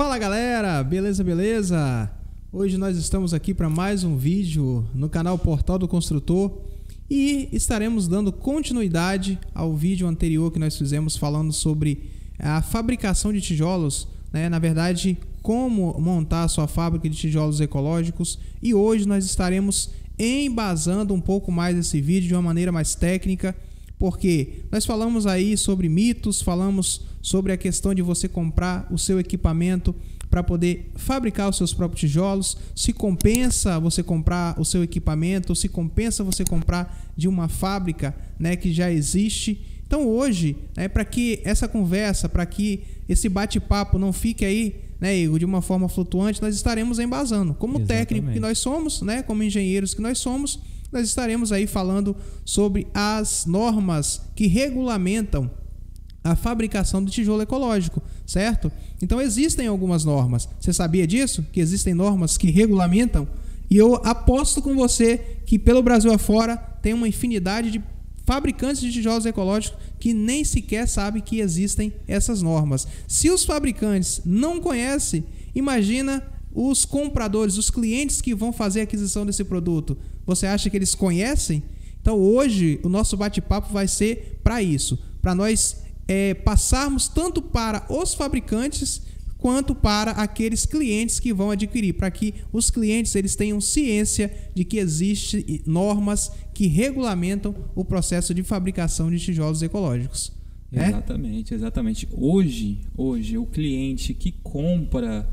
Fala galera, beleza, beleza? Hoje nós estamos aqui para mais um vídeo no canal Portal do Construtor e estaremos dando continuidade ao vídeo anterior que nós fizemos falando sobre a fabricação de tijolos, né? Na verdade, como montar a sua fábrica de tijolos ecológicos, e hoje nós estaremos embasando um pouco mais esse vídeo de uma maneira mais técnica, porque nós falamos aí sobre mitos, falamos sobre a questão de você comprar o seu equipamento para poder fabricar os seus próprios tijolos, se compensa você comprar o seu equipamento, se compensa você comprar de uma fábrica, né, que já existe. Então hoje, para que essa conversa, para que esse bate-papo não fique aí, né, Igor, de uma forma flutuante, nós estaremos embasando. Como técnico que nós somos, né, como engenheiros que nós somos, nós estaremos aí falando sobre as normas que regulamentam a fabricação do tijolo ecológico, certo? Então existem algumas normas. Você sabia disso? Que existem normas que regulamentam? E eu aposto com você que pelo Brasil afora tem uma infinidade de fabricantes de tijolos ecológicos que nem sequer sabem que existem essas normas. Se os fabricantes não conhecem, imagina os compradores, os clientes que vão fazer a aquisição desse produto. Você acha que eles conhecem? Então hoje o nosso bate-papo vai ser para isso, para nós passarmos tanto para os fabricantes quanto para aqueles clientes que vão adquirir, para que os clientes eles tenham ciência de que existem normas que regulamentam o processo de fabricação de tijolos ecológicos. Exatamente, exatamente. Hoje o cliente que compra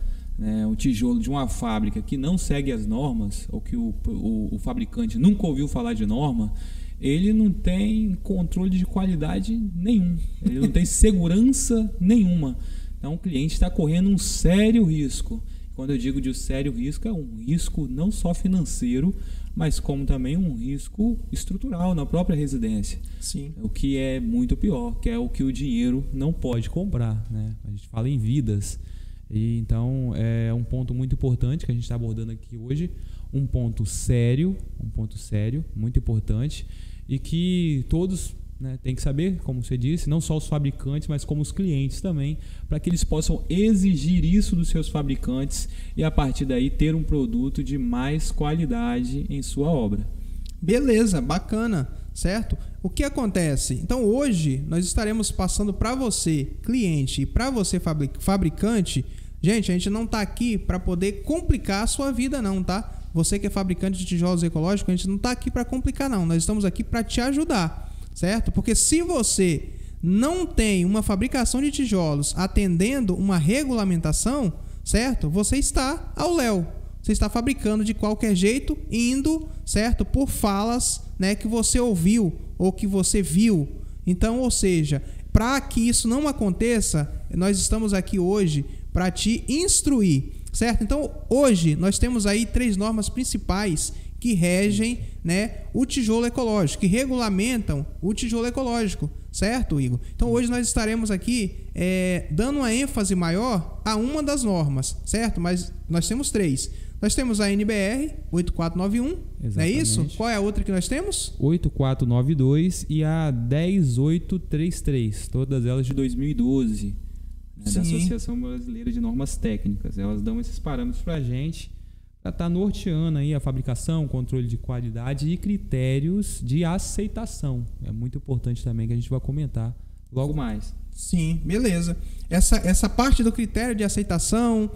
o tijolo de uma fábrica que não segue as normas, ou que o fabricante nunca ouviu falar de norma, ele não tem controle de qualidade nenhum, ele não tem segurança nenhuma. Então o cliente está correndo um sério risco. Quando eu digo de sério risco, é um risco não só financeiro, mas como também um risco estrutural na própria residência. Sim. O que é muito pior, que é o que o dinheiro não pode comprar, né? A gente fala em vidas. E então é um ponto muito importante que a gente está abordando aqui hoje, um ponto sério, muito importante, e que todos, né, têm que saber, como você disse, não só os fabricantes, mas como os clientes também, para que eles possam exigir isso dos seus fabricantes e a partir daí ter um produto de mais qualidade em sua obra. Beleza, bacana, certo? O que acontece? Então hoje nós estaremos passando para você, cliente, e para você, fabricante. Gente, a gente não está aqui para poder complicar a sua vida não, tá? Você que é fabricante de tijolos ecológicos, a gente não está aqui para complicar não, nós estamos aqui para te ajudar, certo? Porque se você não tem uma fabricação de tijolos atendendo uma regulamentação, certo? Você está ao léu. Você está fabricando de qualquer jeito, indo, certo, por falas, né, que você ouviu ou que você viu. Então, ou seja, para que isso não aconteça, nós estamos aqui hoje para te instruir, certo? Então, hoje nós temos aí 3 normas principais que regem, né, o tijolo ecológico, que regulamentam o tijolo ecológico, certo, Igor? Então, hoje nós estaremos aqui dando uma ênfase maior a uma das normas, certo? Mas nós temos 3. Nós temos a NBR 8491, Exatamente. Não é isso? Qual é a outra que nós temos? 8492 e a 10833, todas elas de 2012, né, da Associação Brasileira de Normas Técnicas. Elas dão esses parâmetros para a gente, para estar norteando aí a fabricação, controle de qualidade e critérios de aceitação. É muito importante também, que a gente vai comentar logo mais. Sim, beleza. Essa parte do critério de aceitação,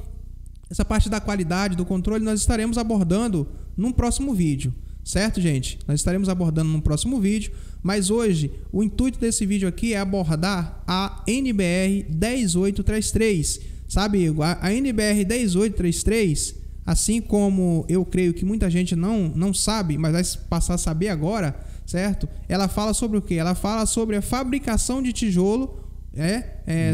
essa parte da qualidade, do controle, nós estaremos abordando num próximo vídeo, certo, gente? Nós estaremos abordando num próximo vídeo, mas hoje o intuito desse vídeo aqui é abordar a NBR 10833, sabe, Igor? A NBR 10833, assim como eu creio que muita gente não sabe, mas vai passar a saber agora, certo? Ela fala sobre o quê? Ela fala sobre a fabricação de tijolo,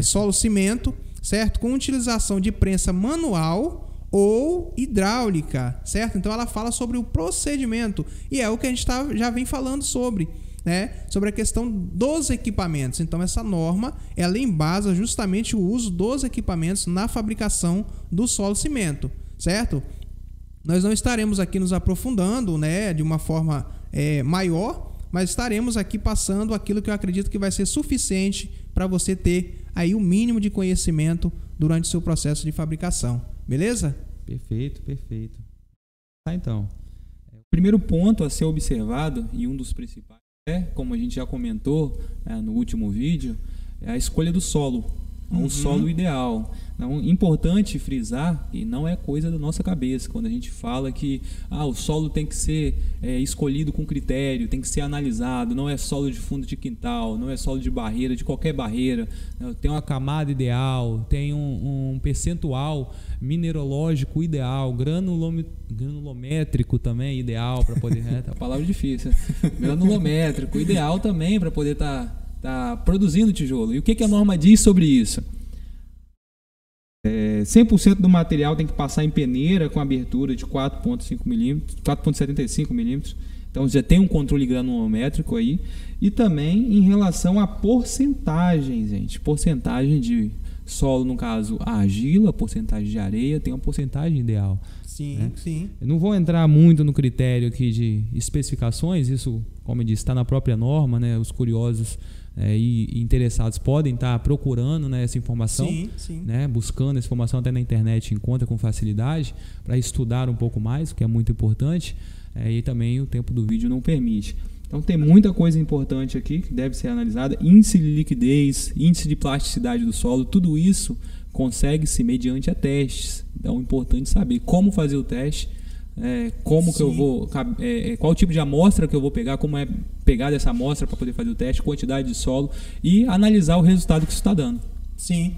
solo cimento, certo? Com utilização de prensa manual ou hidráulica, certo? Então ela fala sobre o procedimento e é o que a gente já vem falando sobre, né? Sobre a questão dos equipamentos. Então essa norma, ela embasa justamente o uso dos equipamentos na fabricação do solo cimento, certo? Nós não estaremos aqui nos aprofundando, né, de uma forma maior, mas estaremos aqui passando aquilo que eu acredito que vai ser suficiente para você ter aí o mínimo de conhecimento durante o seu processo de fabricação. Beleza? Perfeito. Tá, então. O primeiro ponto a ser observado, e um dos principais, como a gente já comentou no último vídeo, é a escolha do solo. Um solo ideal. Então, importante frisar, e não é coisa da nossa cabeça, quando a gente fala que o solo tem que ser escolhido com critério, tem que ser analisado, não é solo de fundo de quintal, não é solo de barreira, de qualquer barreira, tem uma camada ideal, tem um percentual mineralógico ideal, granulométrico também ideal para poder... Tá a palavra difícil. Granulométrico ideal também para poder tá produzindo tijolo. E o que a norma diz sobre isso? 100% do material tem que passar em peneira com abertura de 4,5 milímetros, 4,75 milímetros. Então já tem um controle granulométrico aí. E também em relação a porcentagem, gente. Porcentagem de solo, no caso, a argila, porcentagem de areia, tem uma porcentagem ideal. Sim, né? sim. Eu não vou entrar muito no critério aqui de especificações, isso, como eu disse, está na própria norma, né? Os curiosos e interessados podem estar procurando, né, essa informação, sim. Né, buscando essa informação até na internet, encontra com facilidade para estudar um pouco mais, o que é muito importante, e também o tempo do vídeo não permite. Então tem muita coisa importante aqui que deve ser analisada, índice de liquidez, índice de plasticidade do solo, tudo isso consegue-se mediante a testes. Então é importante saber como fazer o teste, como que eu vou, qual tipo de amostra que eu vou pegar, como é pegar essa amostra para poder fazer o teste, quantidade de solo e analisar o resultado que isso está dando. Sim.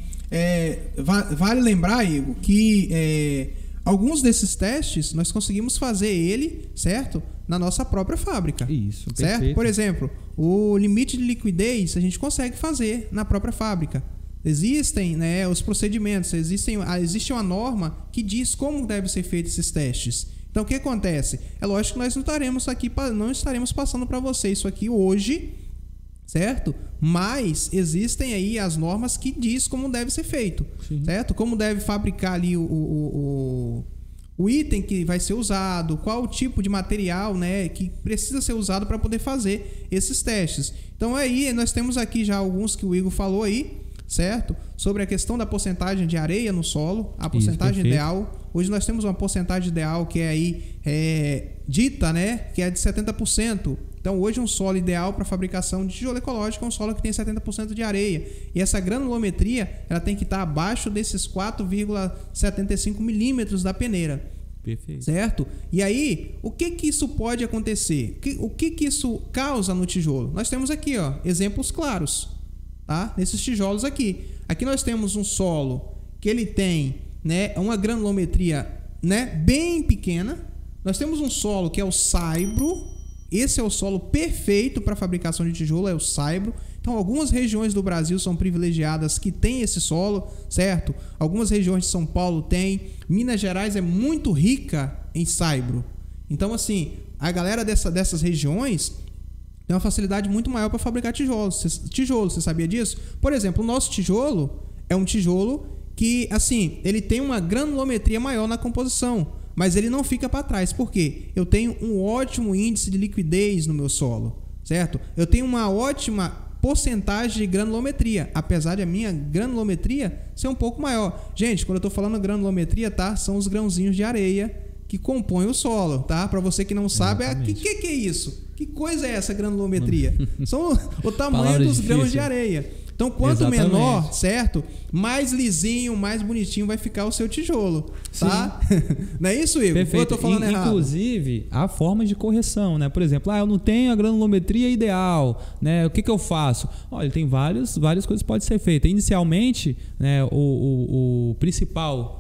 Vale lembrar, Igor, que alguns desses testes nós conseguimos fazer ele, certo? Na nossa própria fábrica. Isso, certo? perfeito. Por exemplo, o limite de liquidez a gente consegue fazer na própria fábrica. Existem, né, os procedimentos, existe uma norma que diz como devem ser feitos esses testes. Então, o que acontece? É lógico que nós não estaremos passando para você isso aqui hoje, certo? Mas existem aí as normas que diz como deve ser feito, certo? Como deve fabricar ali o item que vai ser usado, qual o tipo de material, né, que precisa ser usado para poder fazer esses testes. Então, aí nós temos aqui já alguns que o Igor falou aí, certo? Sobre a questão da porcentagem de areia no solo, a porcentagem ideal. Hoje nós temos uma porcentagem ideal que é aí dita, né, que é de 70%. Então hoje um solo ideal para fabricação de tijolo ecológico é um solo que tem 70% de areia. E essa granulometria ela tem que estar abaixo desses 4,75 milímetros da peneira. Perfeito. Certo? E aí, o que isso pode acontecer? O que isso causa no tijolo? Nós temos aqui, exemplos claros. Tá? Nesses tijolos aqui. Aqui nós temos um solo que ele tem, né, uma granulometria, né, bem pequena. Nós temos um solo que é o saibro. Esse é o solo perfeito para fabricação de tijolo, é o saibro. Então, algumas regiões do Brasil são privilegiadas que têm esse solo, certo? Algumas regiões de São Paulo têm. Minas Gerais é muito rica em saibro. Então, assim, a galera dessas regiões tem uma facilidade muito maior para fabricar tijolos. Você sabia disso? Por exemplo, o nosso tijolo é um tijolo que, assim, ele tem uma granulometria maior na composição, mas ele não fica para trás. Por quê? Eu tenho um ótimo índice de liquidez no meu solo, certo? Eu tenho uma ótima porcentagem de granulometria, apesar de a minha granulometria ser um pouco maior. Gente, quando eu estou falando granulometria, tá? São os grãozinhos de areia que compõem o solo, tá? Para você que não sabe, que é isso? Que coisa é essa granulometria? São o tamanho dos grãos de areia. Então, quanto menor, certo? Mais lisinho, mais bonitinho vai ficar o seu tijolo, tá? Não é isso, Igor? Perfeito. Ou eu tô falando errado? Inclusive, há formas de correção, né? Por exemplo, eu não tenho a granulometria ideal, né? O que eu faço? Olha, tem várias coisas que podem ser feitas. Inicialmente, né, o principal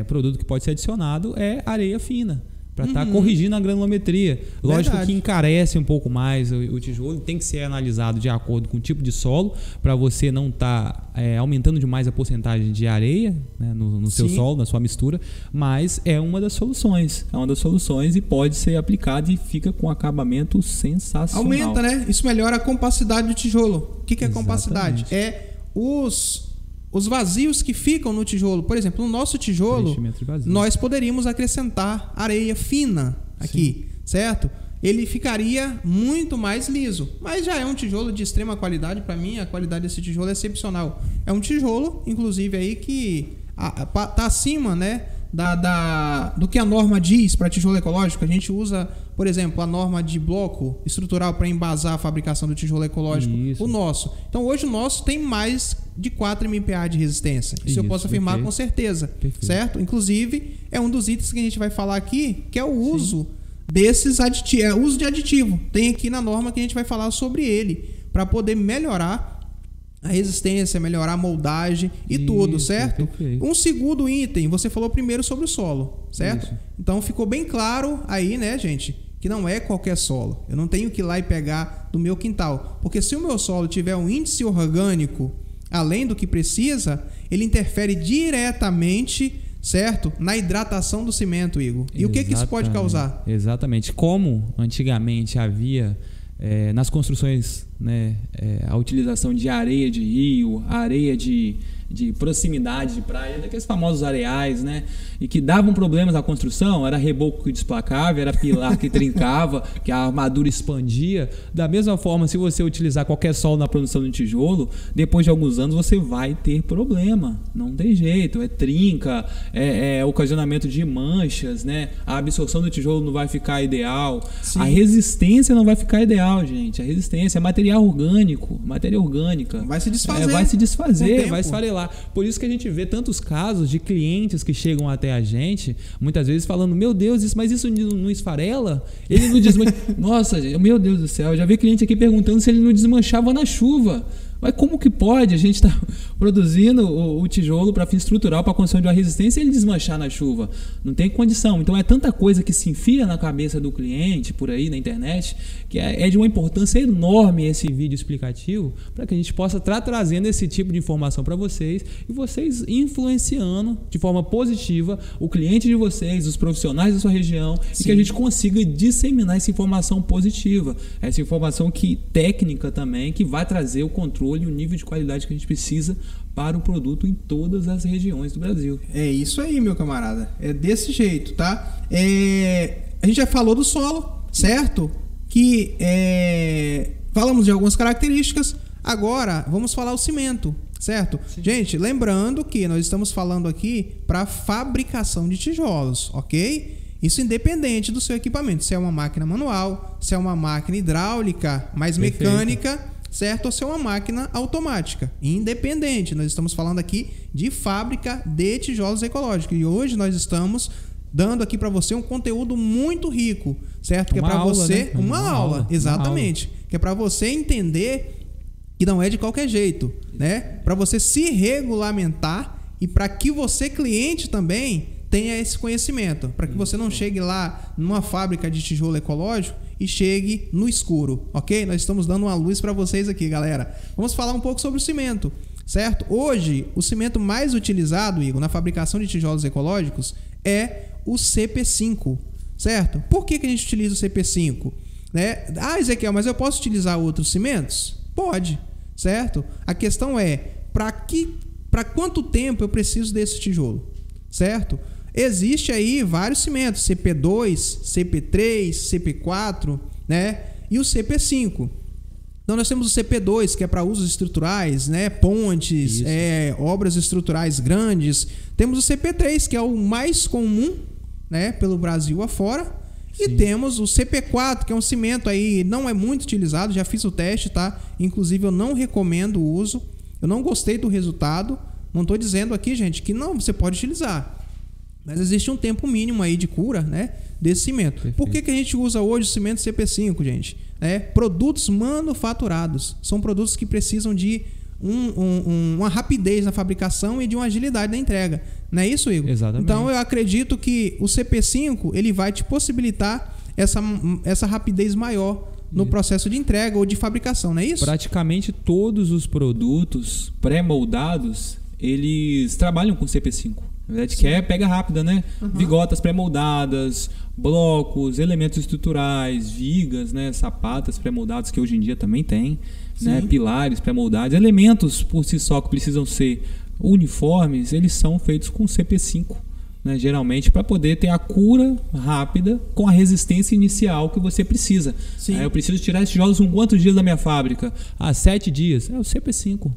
produto que pode ser adicionado é areia fina, para estar corrigindo a granulometria. Lógico que encarece um pouco mais o tijolo, tem que ser analisado de acordo com o tipo de solo, para você não estar aumentando demais a porcentagem de areia, né, no seu solo, na sua mistura, mas é uma das soluções. É uma das soluções e pode ser aplicada e fica com acabamento sensacional. Aumenta, né? Isso melhora a compacidade do tijolo. O que é compacidade? É os vazios que ficam no tijolo. Por exemplo, no nosso tijolo, nós poderíamos acrescentar areia fina aqui, certo? ele ficaria muito mais liso. Mas já é um tijolo de extrema qualidade. Para mim, a qualidade desse tijolo é excepcional. É um tijolo, inclusive, aí que tá acima, né, do que a norma diz para tijolo ecológico. A gente usa, por exemplo, a norma de bloco estrutural para embasar a fabricação do tijolo ecológico. Isso. O nosso. Então, hoje o nosso tem mais de 4 MPa de resistência. Isso eu posso afirmar com certeza. Perfeito. Certo? Inclusive, é um dos itens que a gente vai falar aqui, que é o uso desses aditivos, uso de aditivo. Tem aqui na norma que a gente vai falar sobre ele, para poder melhorar a resistência, melhorar a moldagem e tudo, certo? Perfeito. Um segundo item, você falou primeiro sobre o solo, certo? Isso. Então ficou bem claro aí, né, gente, que não é qualquer solo. Eu não tenho que ir lá e pegar do meu quintal, porque se o meu solo tiver um índice orgânico além do que precisa, ele interfere diretamente, certo, na hidratação do cimento, Igor. E o que isso pode causar? Exatamente. Como antigamente havia nas construções, né, a utilização de areia de rio, areia de proximidade de praia, daqueles famosos areais, né, e que davam problemas na construção, era reboco que desplacava, era pilar que trincava, que a armadura expandia. Da mesma forma, se você utilizar qualquer solo na produção de tijolo, depois de alguns anos você vai ter problema, não tem jeito, trinca, ocasionamento de manchas, né, a absorção do tijolo não vai ficar ideal. Sim. A resistência não vai ficar ideal, gente. A resistência é material orgânico, matéria orgânica. Vai se desfazer. Vai se desfazer, vai esfarelar. Por isso que a gente vê tantos casos de clientes que chegam até a gente, muitas vezes falando, meu Deus, mas isso não esfarela? Ele não desmancha. Nossa, meu Deus do céu, eu já vi cliente aqui perguntando se ele não desmanchava na chuva. Mas como que pode a gente estar produzindo o tijolo para fim estrutural, para construção de uma resistência, e ele desmanchar na chuva? Não tem condição. Então é tanta coisa que se enfia na cabeça do cliente por aí na internet, que é de uma importância enorme esse vídeo explicativo, para que a gente possa estar trazendo esse tipo de informação para vocês e vocês influenciando de forma positiva o cliente de vocês, os profissionais da sua região. Sim. E que a gente consiga disseminar essa informação positiva, essa informação técnica também, que vai trazer o controle e o nível de qualidade que a gente precisa para o produto em todas as regiões do Brasil. É isso aí, meu camarada. É desse jeito, tá? A gente já falou do solo, certo? Que falamos de algumas características. Agora, vamos falar o cimento, certo? Sim. Gente, lembrando que nós estamos falando aqui para fabricação de tijolos, ok? Isso independente do seu equipamento. Se é uma máquina manual, se é uma máquina hidráulica, mais mecânica, certo? Ou se é uma máquina automática, independente. Nós estamos falando aqui de fábrica de tijolos ecológicos. E hoje nós estamos dando aqui para você um conteúdo muito rico, certo? Que é para você... Né? Uma aula, exatamente. Uma aula. Que é para você entender que não é de qualquer jeito, né? Para você se regulamentar e para que você, cliente, também tenha esse conhecimento. Para que você não chegue lá numa fábrica de tijolo ecológico e chegue no escuro, ok? Nós estamos dando uma luz para vocês aqui, galera. Vamos falar um pouco sobre o cimento, certo? Hoje, o cimento mais utilizado, Igor, na fabricação de tijolos ecológicos é o CP5, certo? Por que a gente utiliza o CP5? Né? Ah, Ezequiel, mas eu posso utilizar outros cimentos? Pode, certo? A questão é, para quanto tempo eu preciso desse tijolo, certo? Existe aí vários cimentos, CP2, CP3, CP4, né? E o CP5. Então nós temos o CP2, que é para usos estruturais, né? Pontes, obras estruturais grandes. Temos o CP3, que é o mais comum, né? Pelo Brasil afora. Sim. E temos o CP4, que é um cimento aí, não é muito utilizado, já fiz o teste, tá? Inclusive eu não recomendo o uso, eu não gostei do resultado. Não estou dizendo aqui, gente, que não, você pode utilizar. Mas existe um tempo mínimo aí de cura, né, desse cimento. Perfeito. Por que a gente usa hoje o cimento CP5, gente? Produtos manufaturados. São produtos que precisam de uma rapidez na fabricação e de uma agilidade na entrega. Não é isso, Igor? Exatamente. Então eu acredito que o CP5 ele vai te possibilitar essa rapidez maior no processo de entrega ou de fabricação, não é isso? Praticamente todos os produtos pré-moldados, eles trabalham com CP5. Na verdade, pega rápida, né? Uhum. Vigotas pré-moldadas, blocos, elementos estruturais, vigas, né? Sapatas pré-moldadas, que hoje em dia também tem, né? Pilares pré-moldados. Elementos por si só que precisam ser uniformes, eles são feitos com CP5. né, geralmente para poder ter a cura rápida com a resistência inicial que você precisa. Eu preciso tirar esses tijolos com quantos dias da minha fábrica? 7 dias. É o CP5.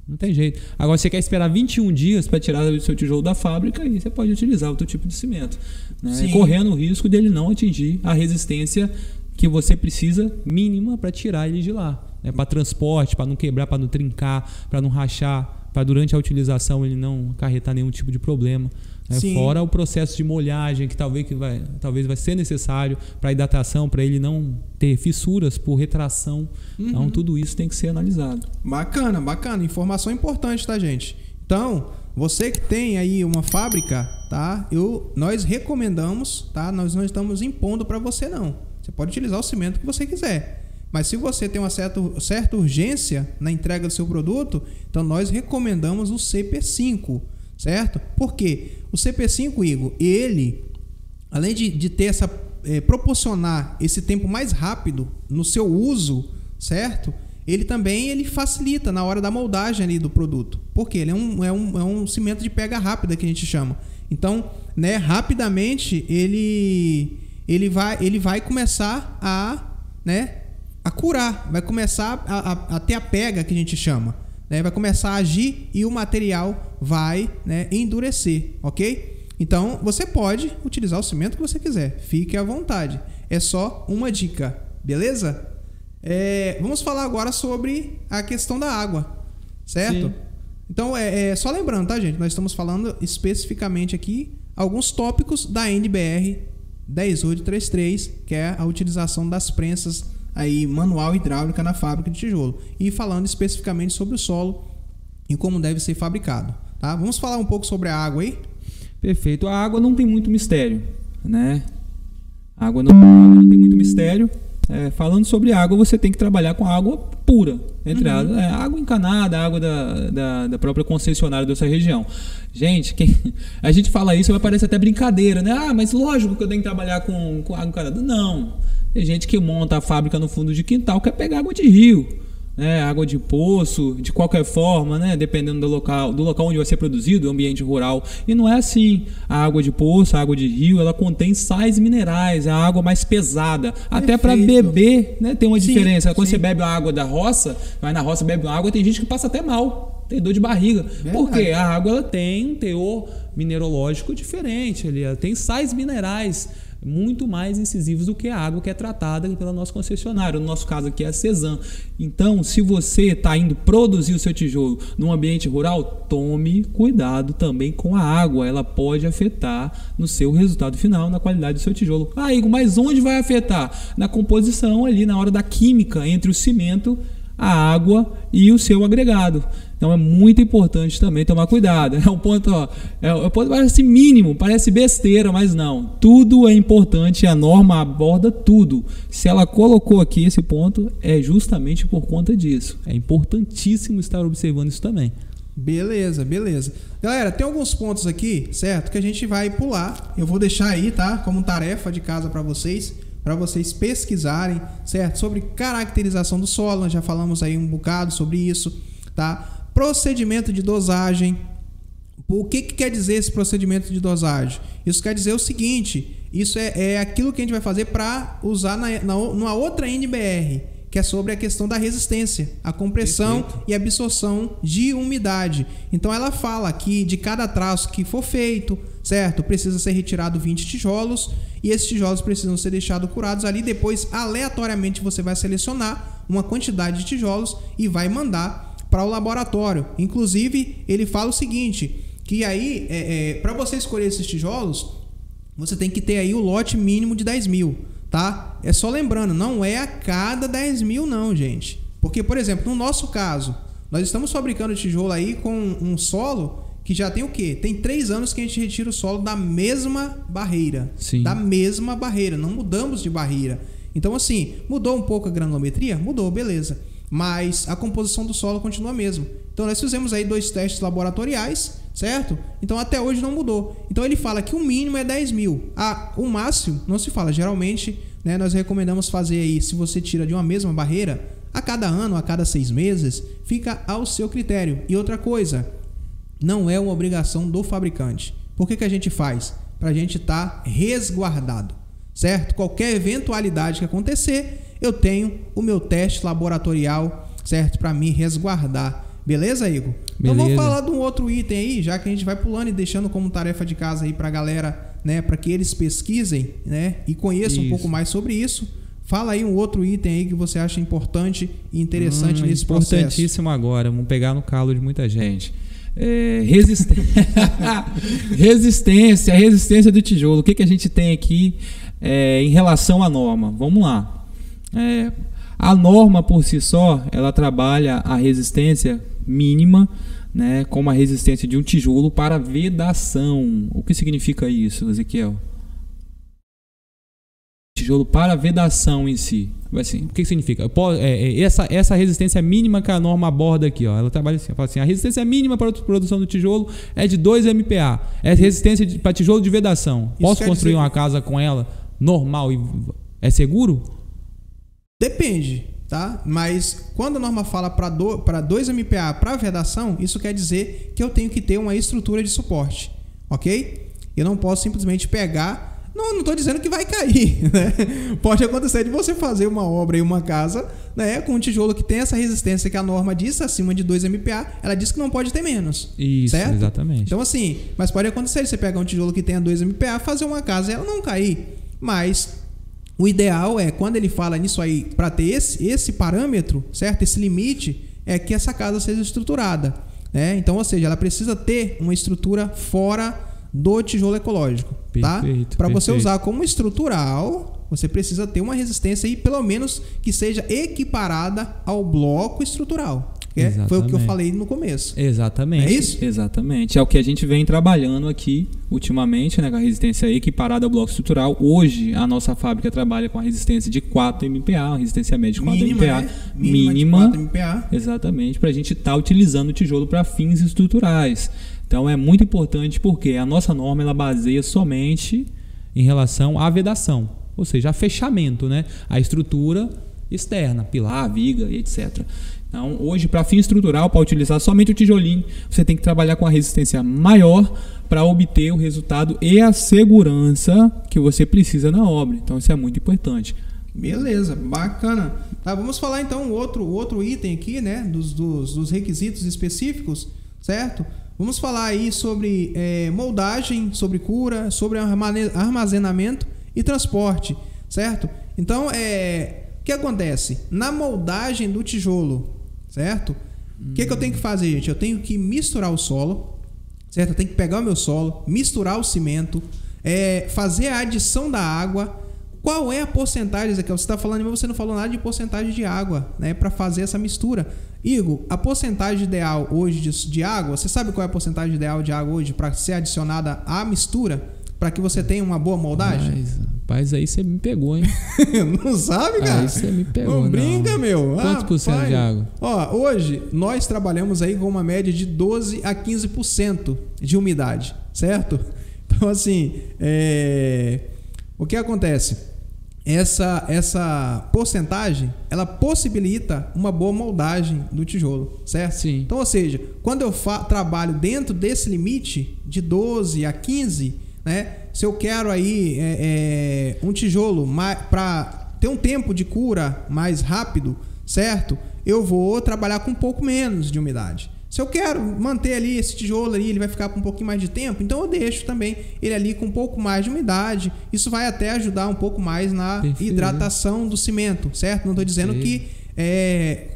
Não tem jeito. Agora, você quer esperar 21 dias para tirar o seu tijolo da fábrica, aí você pode utilizar outro tipo de cimento, né? Correndo o risco dele não atingir a resistência que você precisa mínima para tirar ele de lá, né? Para transporte, para não quebrar, para não trincar, para não rachar, para durante a utilização ele não acarretar nenhum tipo de problema. Fora o processo de molhagem que talvez vai ser necessário para a hidratação, para ele não ter fissuras por retração. Então tudo isso tem que ser analisado. Bacana. Informação importante, tá, gente? Então, você que tem aí uma fábrica, tá? Nós recomendamos, tá? Nós não estamos impondo para você, não. Você pode utilizar o cimento que você quiser. Mas se você tem uma certa urgência na entrega do seu produto, então nós recomendamos o CP5. Certo? Porque o CP5, Igor, ele, além de ter proporcionar esse tempo mais rápido no seu uso, certo? Ele também facilita na hora da moldagem ali do produto. Porque ele é um cimento de pega rápida que a gente chama. Então, né, rapidamente ele vai começar a curar, vai começar a ter a pega que a gente chama. Vai começar a agir e o material vai, né, endurecer, ok? Então, você pode utilizar o cimento que você quiser. Fique à vontade. É só uma dica, beleza? Vamos falar agora sobre a questão da água, certo? Sim. Então, só lembrando, tá, gente? Nós estamos falando especificamente aqui alguns tópicos da NBR 10833, que é a utilização das prensas aí manual hidráulica na fábrica de tijolo, e falando especificamente sobre o solo e como deve ser fabricado, tá? Vamos falar um pouco sobre a água aí? Perfeito. A água não tem muito mistério, né? A água não tem muito mistério. Falando sobre água, você tem que trabalhar com água pura, entre água encanada, água da própria concessionária dessa região. Gente, a gente fala isso, vai parecer até brincadeira, né? Mas lógico que eu tenho que trabalhar com água encanada. Não. Tem gente que monta a fábrica no fundo de quintal, quer pegar água de rio, né? Água de poço, de qualquer forma, né? Dependendo do local onde vai ser produzido, o ambiente rural. E não é assim. A água de poço, a água de rio, ela contém sais minerais, é a água mais pesada. Perfeito. Até para beber, né? Tem uma diferença. Quando você bebe a água da roça, vai na roça, bebe água, tem gente que passa até mal, tem dor de barriga. Porque a água ela tem um teor mineralógico diferente, ela tem sais minerais muito mais incisivos do que a água que é tratada pela nossa concessionária. No nosso caso aqui é a Cesan. Então, se você está indo produzir o seu tijolo num ambiente rural, tome cuidado também com a água. Ela pode afetar no seu resultado final, na qualidade do seu tijolo. Igor, mas onde vai afetar? Na composição ali, na hora da química entre o cimento, a água e o seu agregado. Então é muito importante também tomar cuidado. É um ponto, parece mínimo, parece besteira, mas não. Tudo é importante, a norma aborda tudo. Se ela colocou aqui esse ponto, é justamente por conta disso. É importantíssimo estar observando isso também. Beleza. Galera, tem alguns pontos aqui, certo, que a gente vai pular. Eu vou deixar aí, tá, como tarefa de casa para vocês pesquisarem, certo? Sobre caracterização do solo, nós já falamos aí um bocado sobre isso, tá? Procedimento de dosagem. O que quer dizer esse procedimento de dosagem? Isso quer dizer o seguinte, isso é aquilo que a gente vai fazer para usar numa outra NBR, que é sobre a questão da resistência, a compressão Perfeito. E absorção de umidade. Então ela fala que de cada traço que for feito, certo? Precisa ser retirado 20 tijolos e esses tijolos precisam ser deixados curados ali. Depois, aleatoriamente, você vai selecionar uma quantidade de tijolos e vai mandar para o laboratório. Inclusive, ele fala o seguinte, que aí, para você escolher esses tijolos, você tem que ter aí o lote mínimo de 10 mil, tá? É só lembrando, não é a cada 10 mil não, gente. Porque, por exemplo, no nosso caso, nós estamos fabricando tijolo aí com um solo que já tem o quê? Tem 3 anos que a gente retira o solo da mesma barreira. Sim. Da mesma barreira, não mudamos de barreira. Então, assim, mudou um pouco a granulometria? Mudou, beleza. Mas a composição do solo continua a mesma. Então, nós fizemos aí 2 testes laboratoriais, certo? Então, até hoje não mudou. Então, ele fala que o mínimo é 10 mil. O máximo não se fala. Geralmente, né, nós recomendamos fazer aí, se você tira de uma mesma barreira, a cada ano, a cada 6 meses, fica ao seu critério. E outra coisa, não é uma obrigação do fabricante. Por que a gente faz? Para a gente estar resguardado, certo? Qualquer eventualidade que acontecer, eu tenho o meu teste laboratorial, certo? Para me resguardar. Beleza, Igor? Então vamos falar de um outro item aí, já que a gente vai pulando e deixando como tarefa de casa aí para a galera, né? Para que eles pesquisem, né? E conheçam um pouco mais sobre isso. Fala aí um outro item aí que você acha importante e interessante nesse processo. Importantíssimo agora, vamos pegar no calo de muita gente. Resistência do tijolo. O que a gente tem aqui em relação à norma? Vamos lá. A norma por si só, ela trabalha a resistência mínima, né, como a resistência de um tijolo para vedação. O que significa isso, Ezequiel? Tijolo para vedação em si. Assim. O que significa? Essa resistência mínima que a norma aborda aqui, ó, ela trabalha assim, fala assim, a resistência mínima para a produção do tijolo é de 2 MPa. É resistência para tijolo de vedação. Posso construir uma casa com ela normal e é seguro? Depende, tá? Mas quando a norma fala para 2 MPa para vedação, isso quer dizer que eu tenho que ter uma estrutura de suporte, ok? Eu não posso simplesmente pegar... Não estou dizendo que vai cair, né? Pode acontecer de você fazer uma obra em uma casa, né, com um tijolo que tem essa resistência que a norma diz, acima de 2 MPa, ela diz que não pode ter menos. Isso, certo? Exatamente. Então assim, mas pode acontecer de você pegar um tijolo que tenha 2 MPa, fazer uma casa e ela não cair. Mas o ideal é, quando ele fala nisso aí, para ter esse parâmetro, certo? Esse limite, é que essa casa seja estruturada, né? Então, ou seja, ela precisa ter uma estrutura fora do tijolo ecológico, tá? Para você usar como estrutural, você precisa ter uma resistência aí, pelo menos que seja equiparada ao bloco estrutural. Foi o que eu falei no começo. Exatamente. É isso? Exatamente. É o que a gente vem trabalhando aqui ultimamente, né, com a resistência equiparada ao bloco estrutural. Hoje, a nossa fábrica trabalha com a resistência de 4 MPa, uma resistência média de 4 MPa. Né? Mínima. De 4 MPa. Exatamente, para a gente estar utilizando o tijolo para fins estruturais. Então é muito importante porque a nossa norma ela baseia somente em relação à vedação, ou seja, a fechamento, né? A estrutura externa, pilar, viga e etc. Então hoje, para fim estrutural, para utilizar somente o tijolinho, você tem que trabalhar com a resistência maior para obter o resultado e a segurança que você precisa na obra. Então isso é muito importante. Beleza, bacana. Tá, vamos falar então outro item aqui, né? Dos requisitos específicos, certo? Vamos falar aí sobre moldagem, sobre cura, sobre armazenamento e transporte, certo? Então, o que acontece? Na moldagem do tijolo, certo? O que eu tenho que fazer, gente? Eu tenho que misturar o solo, certo? Eu tenho que pegar o meu solo, misturar o cimento, fazer a adição da água. Qual é a porcentagem, Ezequiel? Você está falando, mas você não falou nada de porcentagem de água, né? Para fazer essa mistura. Igor, a porcentagem ideal hoje de água, você sabe qual é a porcentagem ideal de água hoje para ser adicionada à mistura? Para que você tenha uma boa moldagem? Rapaz, aí você me pegou, hein? Não sabe, cara? Aí você me pegou. Não brinca, meu. Quantos por cento de água? Ó, hoje nós trabalhamos aí com uma média de 12 a 15% de umidade, certo? Então, assim, o que acontece? Essa porcentagem, ela possibilita uma boa moldagem do tijolo, certo? Sim. Então, ou seja, quando eu trabalho dentro desse limite de 12 a 15, né? Se eu quero aí um tijolo para ter um tempo de cura mais rápido, certo? Eu vou trabalhar com um pouco menos de umidade. Se eu quero manter ali esse tijolo ali, ele vai ficar com um pouquinho mais de tempo, então eu deixo também ele ali com um pouco mais de umidade. Isso vai até ajudar um pouco mais na hidratação do cimento, certo? Não estou dizendo que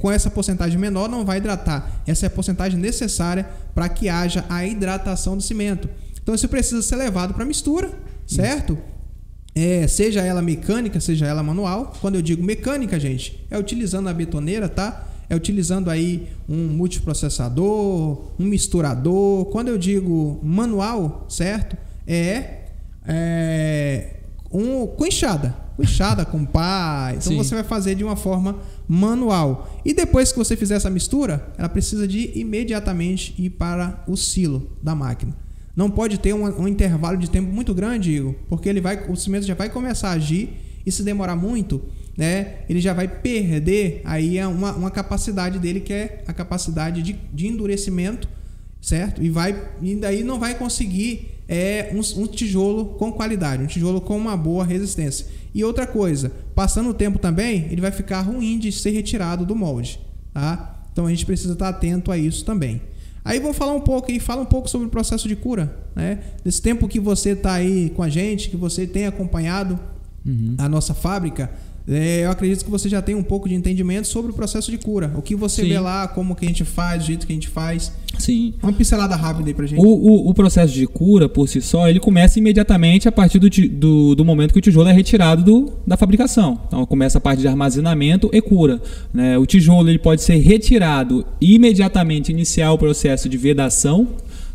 com essa porcentagem menor não vai hidratar. Essa é a porcentagem necessária para que haja a hidratação do cimento. Então isso precisa ser levado para mistura, certo? Seja ela mecânica, seja ela manual. Quando eu digo mecânica, gente, é utilizando a betoneira, tá? É utilizando aí um multiprocessador, um misturador. Quando eu digo manual, certo? Com enxada com pá. Então você vai fazer de uma forma manual. E depois que você fizer essa mistura, ela precisa de imediatamente ir para o silo da máquina. Não pode ter um intervalo de tempo muito grande, Igor, porque o cimento já vai começar a agir e se demorar muito, né, ele já vai perder aí uma capacidade dele, que é a capacidade de endurecimento, certo? E daí não vai conseguir é um tijolo com qualidade, um tijolo com uma boa resistência. E outra coisa, passando o tempo também, ele vai ficar ruim de ser retirado do molde, tá? Então a gente precisa estar atento a isso também. Aí vamos falar um pouco e fala um pouco sobre o processo de cura, né? Nesse tempo que você está aí com a gente, que você tem acompanhado a nossa fábrica, eu acredito que você já tem um pouco de entendimento sobre o processo de cura. O que você vê lá, como que a gente faz, o jeito que a gente faz. Sim. Uma pincelada rápida aí pra gente. O processo de cura, por si só, ele começa imediatamente a partir do momento que o tijolo é retirado da fabricação. Então, começa a parte de armazenamento e cura, né? O tijolo ele pode ser retirado imediatamente, iniciar o processo de vedação,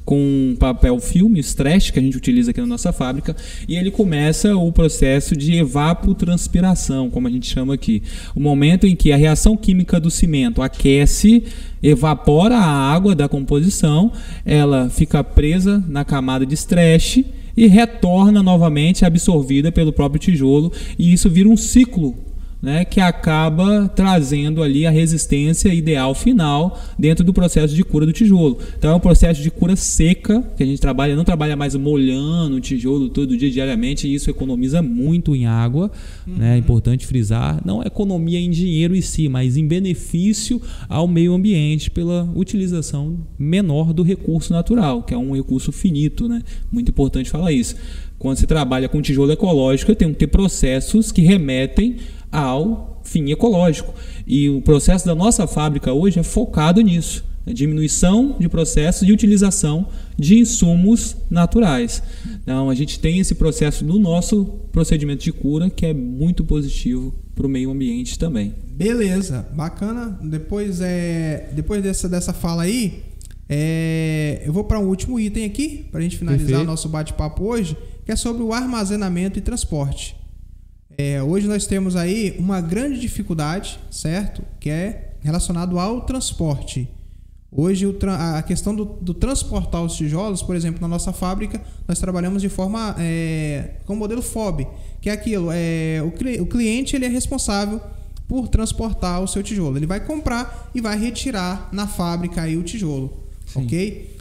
com papel filme, stretch, que a gente utiliza aqui na nossa fábrica, e ele começa o processo de evapotranspiração, como a gente chama aqui. O momento em que a reação química do cimento aquece, evapora a água da composição, ela fica presa na camada de stretch e retorna novamente absorvida pelo próprio tijolo, e isso vira um ciclo, né, que acaba trazendo ali a resistência ideal final dentro do processo de cura do tijolo. Então é um processo de cura seca, que a gente não trabalha mais molhando o tijolo todo dia diariamente, e isso economiza muito em água, né? É importante frisar, não é economia em dinheiro em si, mas em benefício ao meio ambiente pela utilização menor do recurso natural, que é um recurso finito, né? Muito importante falar isso. Quando se trabalha com tijolo ecológico, tem que ter processos que remetem ao fim ecológico. E o processo da nossa fábrica hoje é focado nisso. Diminuição de processos e utilização de insumos naturais. Então, a gente tem esse processo no nosso procedimento de cura, que é muito positivo para o meio ambiente também. Beleza, bacana. Depois dessa fala aí, eu vou para um último item aqui, para a gente finalizar o nosso bate-papo hoje, que é sobre o armazenamento e transporte. Hoje nós temos aí uma grande dificuldade, certo? Que é relacionado ao transporte. Hoje a questão do transportar os tijolos, por exemplo, na nossa fábrica, nós trabalhamos de forma com o modelo FOB, que é aquilo, o cliente ele é responsável por transportar o seu tijolo. Ele vai comprar e vai retirar na fábrica aí o tijolo, ok?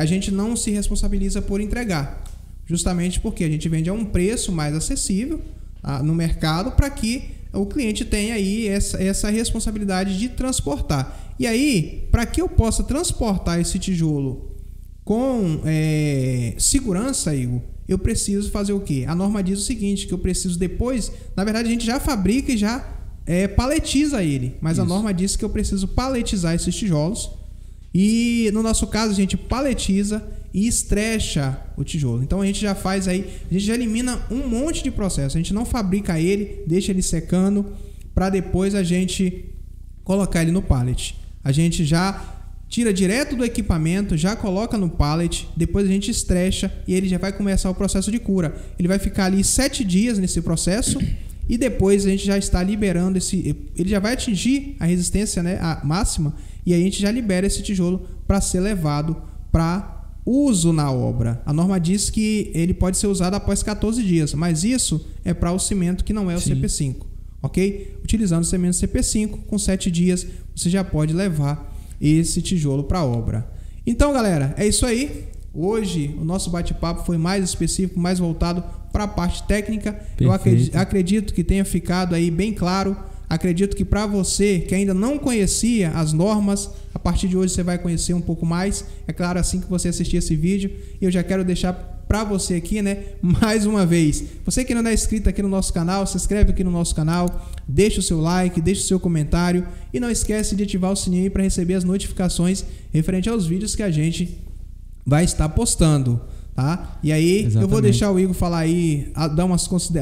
A gente não se responsabiliza por entregar, justamente porque a gente vende a um preço mais acessível no mercado, para que o cliente tenha aí essa responsabilidade de transportar. E aí, para que eu possa transportar esse tijolo com segurança, Igor, eu preciso fazer o quê? A norma diz o seguinte, que eu preciso depois, na verdade a gente já fabrica e já paletiza ele, mas a norma diz que eu preciso paletizar esses tijolos, e no nosso caso a gente paletiza e estrecha o tijolo. Então a gente já faz aí, a gente já elimina um monte de processo. A gente não fabrica ele, deixa ele secando para depois a gente colocar ele no pallet. A gente já tira direto do equipamento, já coloca no pallet, depois a gente estrecha e ele já vai começar o processo de cura. Ele vai ficar ali 7 dias nesse processo e depois a gente já está liberando ele já vai atingir a resistência, né, a máxima, e a gente já libera esse tijolo para ser levado para uso na obra. A norma diz que ele pode ser usado após 14 dias, mas isso é para o cimento que não é o CP5, ok? Utilizando o cimento CP5, com 7 dias você já pode levar esse tijolo para a obra. Então, galera, é isso aí. Hoje o nosso bate-papo foi mais específico, mais voltado para a parte técnica. Perfeito. Eu acredito que tenha ficado aí bem claro. Acredito que para você que ainda não conhecia as normas, a partir de hoje você vai conhecer um pouco mais. É claro, assim que você assistir esse vídeo. Eu já quero deixar para você aqui, né, mais uma vez. Você que não é inscrito aqui no nosso canal, se inscreve aqui no nosso canal, deixa o seu like, deixa o seu comentário e não esquece de ativar o sininho para receber as notificações referente aos vídeos que a gente vai estar postando, tá? E aí, exatamente, eu vou deixar o Igor falar aí, dar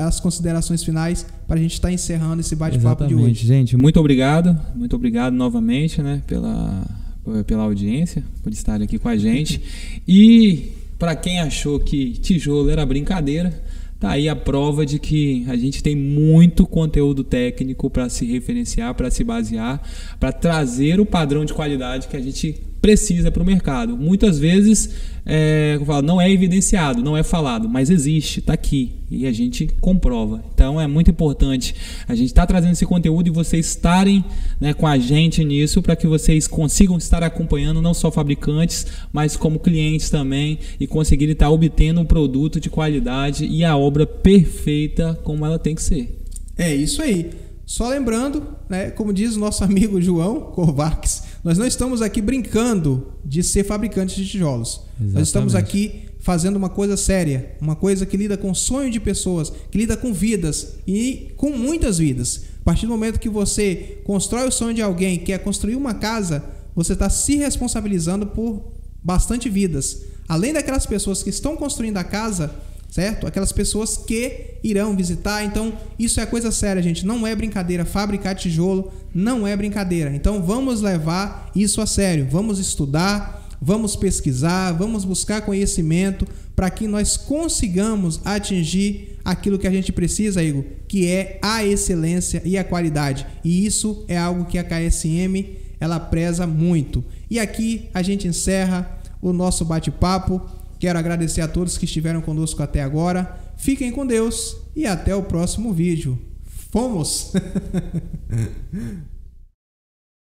as considerações finais para a gente estar encerrando esse bate-papo de hoje. Gente, muito obrigado novamente, né, pela audiência, por estar aqui com a gente. E para quem achou que tijolo era brincadeira, tá aí a prova de que a gente tem muito conteúdo técnico para se referenciar, para se basear, para trazer o padrão de qualidade que a gente precisa para o mercado. Muitas vezes não é evidenciado, não é falado, mas existe, está aqui e a gente comprova. Então é muito importante a gente estar trazendo esse conteúdo e vocês estarem, né, com a gente nisso, para que vocês consigam estar acompanhando não só fabricantes, mas como clientes também, e conseguirem estar obtendo um produto de qualidade e a obra perfeita como ela tem que ser. É isso aí. Só lembrando, né, como diz o nosso amigo João Kovacs, nós não estamos aqui brincando de ser fabricantes de tijolos. Exatamente. Nós estamos aqui fazendo uma coisa séria, uma coisa que lida com o sonho de pessoas, que lida com vidas e com muitas vidas. A partir do momento que você constrói o sonho de alguém, que é construir uma casa, você está se responsabilizando por bastante vidas. Além daquelas pessoas que estão construindo a casa, certo? Aquelas pessoas que irão visitar. Então, isso é coisa séria, gente. Não é brincadeira. Fabricar tijolo não é brincadeira. Então, vamos levar isso a sério. Vamos estudar, vamos pesquisar, vamos buscar conhecimento para que nós consigamos atingir aquilo que a gente precisa, Igor, que é a excelência e a qualidade. E isso é algo que a KSM, ela preza muito. E aqui a gente encerra o nosso bate-papo. Quero agradecer a todos que estiveram conosco até agora. Fiquem com Deus e até o próximo vídeo. Fomos!